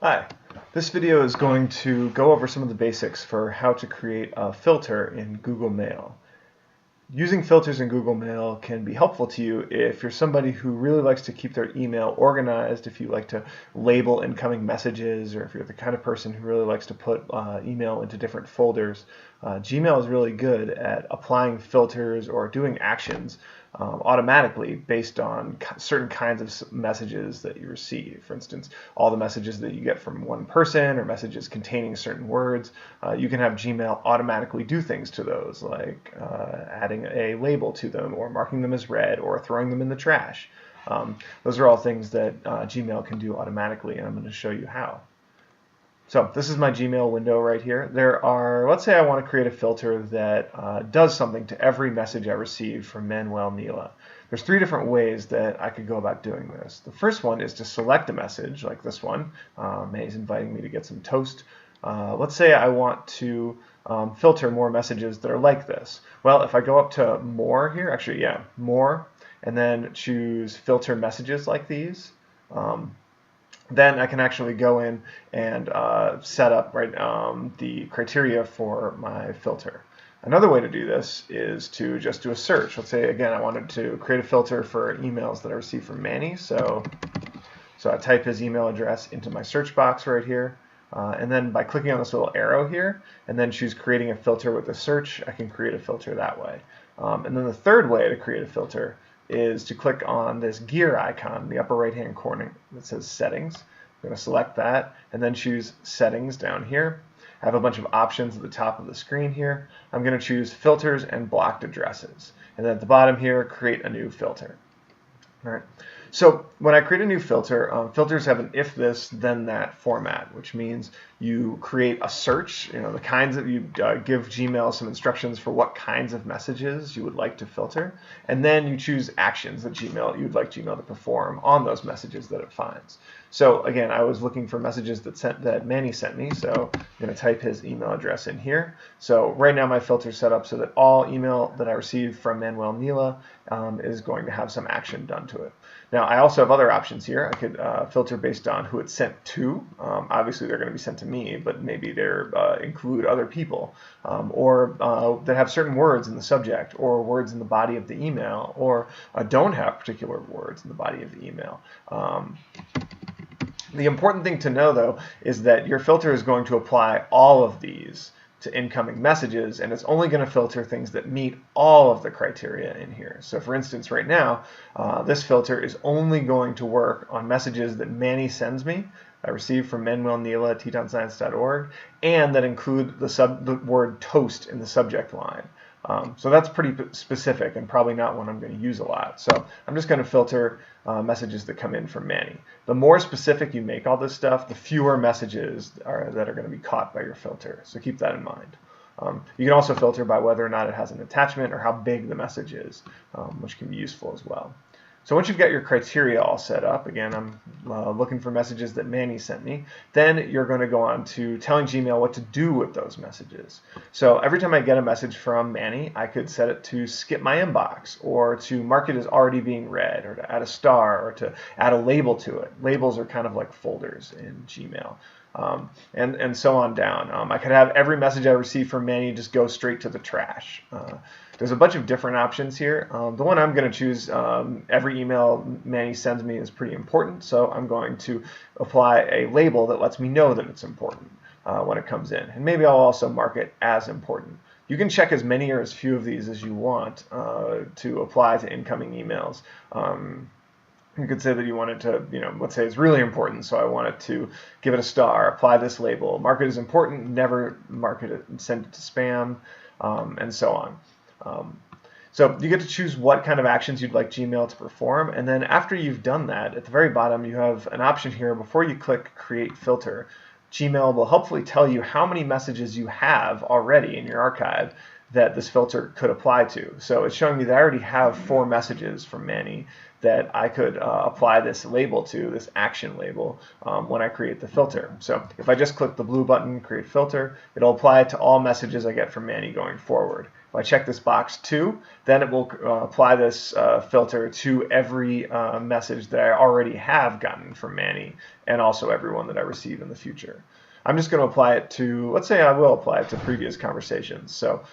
Hi, this video is going to go over some of the basics for how to create a filter in Google Mail. Using filters in Google Mail can be helpful to you if you're somebody who really likes to keep their email organized, if you like to label incoming messages, or if you're the kind of person who really likes to put email into different folders. Gmail is really good at applying filters or doing actions automatically based on certain kinds of messages that you receive. For instance, all the messages that you get from one person or messages containing certain words, you can have Gmail automatically do things to those, like adding a label to them or marking them as read or throwing them in the trash. Those are all things that Gmail can do automatically, and I'm going to show you how. So this is my Gmail window right here. Let's say I want to create a filter that does something to every message I receive from Manuel Nila. There's three different ways that I could go about doing this. The first one is to select a message, like this one. May's inviting me to get some toast. Let's say I want to filter more messages that are like this. Well, if I go up to more here, more, and then choose filter messages like these, then I can actually go in and set up the criteria for my filter. Another way to do this is to just do a search. Let's say, again, I wanted to create a filter for emails that I receive from Manny. So I type his email address into my search box right here. And then by clicking on this little arrow here and then choose creating a filter with a search, I can create a filter that way. And then the third way to create a filter is to click on this gear icon in the upper right hand corner that says settings. I'm going to select that and then choose settings down here. I have a bunch of options at the top of the screen here. I'm going to choose filters and blocked addresses. And then at the bottom here, create a new filter. All right. So when I create a new filter, filters have an if this, then that format, which means you create a search, the kinds that you give Gmail some instructions for what kinds of messages you would like to filter, and then you choose actions that you'd like Gmail to perform on those messages that it finds. So again, I was looking for messages that Manny sent me, so I'm going to type his email address in here. So right now my filter is set up so that all email that I receive from Manuel Nila is going to have some action done to it. Now I also have other options here. I could filter based on who it's sent to. Obviously they're going to be sent to me, but maybe they include other people, or that have certain words in the subject or words in the body of the email, or don't have particular words in the body of the email. The important thing to know, though, is that your filter is going to apply all of these to incoming messages, and it's only going to filter things that meet all of the criteria in here. So for instance, right now, this filter is only going to work on messages that Manny sends me, I receive from Manuel Nila at tetonscience.org, and that include the word toast in the subject line. So that's pretty specific and probably not one I'm going to use a lot. So I'm just going to filter messages that come in from Manny. The more specific you make all this stuff, the fewer messages that are going to be caught by your filter. So keep that in mind. You can also filter by whether or not it has an attachment or how big the message is, which can be useful as well. So once you've got your criteria all set up, again, I'm looking for messages that Manny sent me, then you're going to go on to telling Gmail what to do with those messages. So every time I get a message from Manny, I could set it to skip my inbox, or to mark it as already being read, or to add a star, or to add a label to it. Labels are kind of like folders in Gmail. And so on down. I could have every message I receive from Manny just go straight to the trash. There's a bunch of different options here. The one I'm going to choose, every email Manny sends me is pretty important, so I'm going to apply a label that lets me know that it's important when it comes in. And maybe I'll also mark it as important. You can check as many or as few of these as you want to apply to incoming emails. You could say that you want it to, let's say it's really important, so I want it to give it a star, apply this label, mark it as important, never mark it and send it to spam, and so on. So you get to choose what kind of actions you'd like Gmail to perform, and then after you've done that, at the very bottom you have an option here before you click Create Filter. Gmail will hopefully tell you how many messages you have already in your archive that this filter could apply to. So it's showing me that I already have 4 messages from Manny that I could apply this label to, this action label, when I create the filter. So if I just click the blue button, Create Filter, it'll apply it to all messages I get from Manny going forward. If I check this box 2, then it will apply this filter to every message that I already have gotten from Manny, and also everyone that I receive in the future. I'm just going to apply it to, let's say I will apply it to previous conversations. So,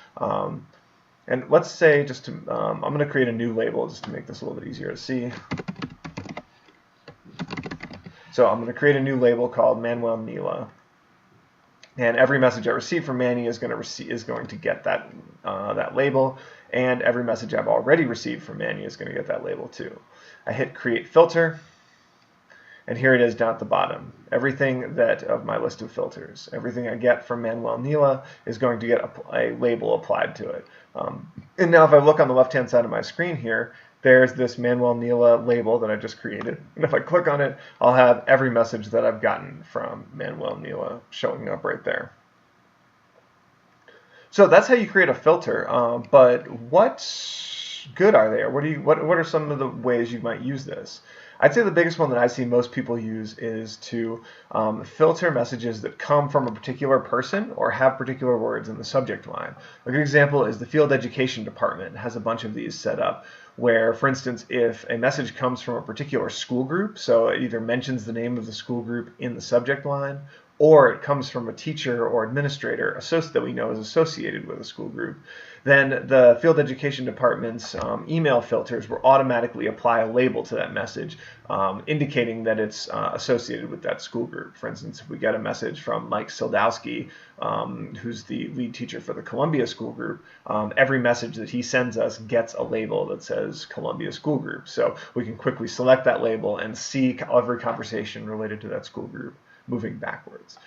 and let's say just to, I'm going to create a new label just to make this a little bit easier to see. So I'm going to create a new label called Manuel Nila. And every message I receive from Manny is going to get that that label, and every message I've already received from Manny is going to get that label too. I hit Create Filter, and here it is down at the bottom. Everything that of my list of filters, everything I get from Manuel Nila is going to get a label applied to it. And now if I look on the left-hand side of my screen here, there's this Manuel Nila label that I just created. And if I click on it, I'll have every message that I've gotten from Manuel Nila showing up right there. So that's how you create a filter. But what good are they? Or what are some of the ways you might use this? I'd say the biggest one that I see most people use is to filter messages that come from a particular person or have particular words in the subject line. A good example is the Field Education Department has a bunch of these set up where, for instance, if a message comes from a particular school group, so it either mentions the name of the school group in the subject line, or it comes from a teacher or administrator that we know is associated with a school group, then the Field Education Department's email filters will automatically apply a label to that message, indicating that it's associated with that school group. For instance, if we get a message from Mike Sildowski, who's the lead teacher for the Columbia School Group, every message that he sends us gets a label that says Columbia School Group. So we can quickly select that label and see every conversation related to that school group moving backwards.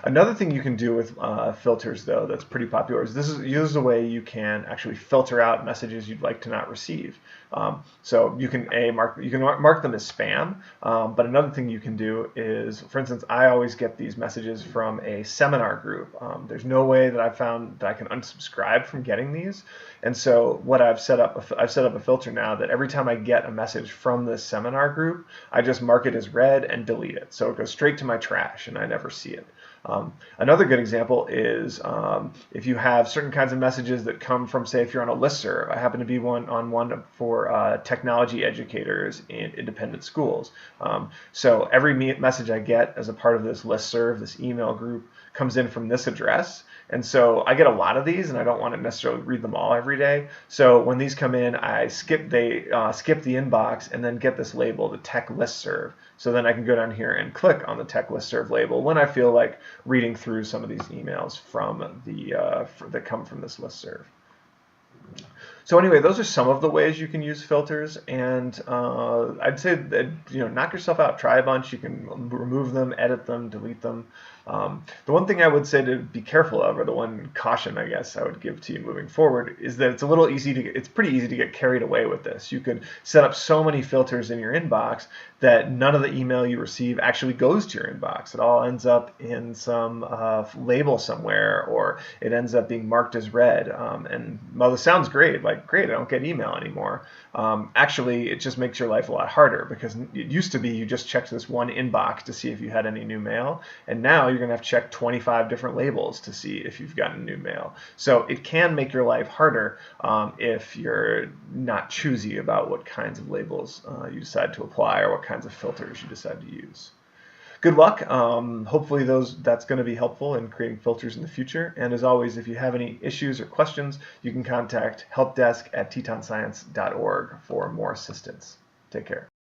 Another thing you can do with filters, though, that's pretty popular is this is a way you can actually filter out messages you'd like to not receive. So you can mark them as spam, but another thing you can do is, for instance, I always get these messages from a seminar group. There's no way that I've found that I can unsubscribe from getting these, and so what I've set up a filter now that every time I get a message from this seminar group, I just mark it as read and delete it, so it goes straight to my trash and I never see it. Another good example is if you have certain kinds of messages that come from, say, if you're on a listserv. I happen to be on one for technology educators in independent schools. So every message I get as a part of this listserv, this email group, comes in from this address. And so I get a lot of these, and I don't want to necessarily read them all every day. So when these come in, I skip the inbox and then get this label, the tech listserv. So then I can go down here and click on the tech listserv label when I feel like reading through some of these emails from that come from this listserv. So anyway, those are some of the ways you can use filters, and I'd say that, knock yourself out, try a bunch. You can remove them, edit them, delete them. The one thing I would say to be careful of, or the one caution I guess I would give to you moving forward, is that it's pretty easy to get carried away with this. You could set up so many filters in your inbox that none of the email you receive actually goes to your inbox. It all ends up in some label somewhere, or it ends up being marked as read. And while this sounds great, great, I don't get email anymore. Actually, it just makes your life a lot harder, because it used to be you just checked this one inbox to see if you had any new mail, and now you're going to have to check 25 different labels to see if you've gotten new mail. So it can make your life harder if you're not choosy about what kinds of labels you decide to apply, or what kinds of filters you decide to use. Good luck. Hopefully that's going to be helpful in creating filters in the future. And as always, if you have any issues or questions, you can contact helpdesk@tetonscience.org for more assistance. Take care.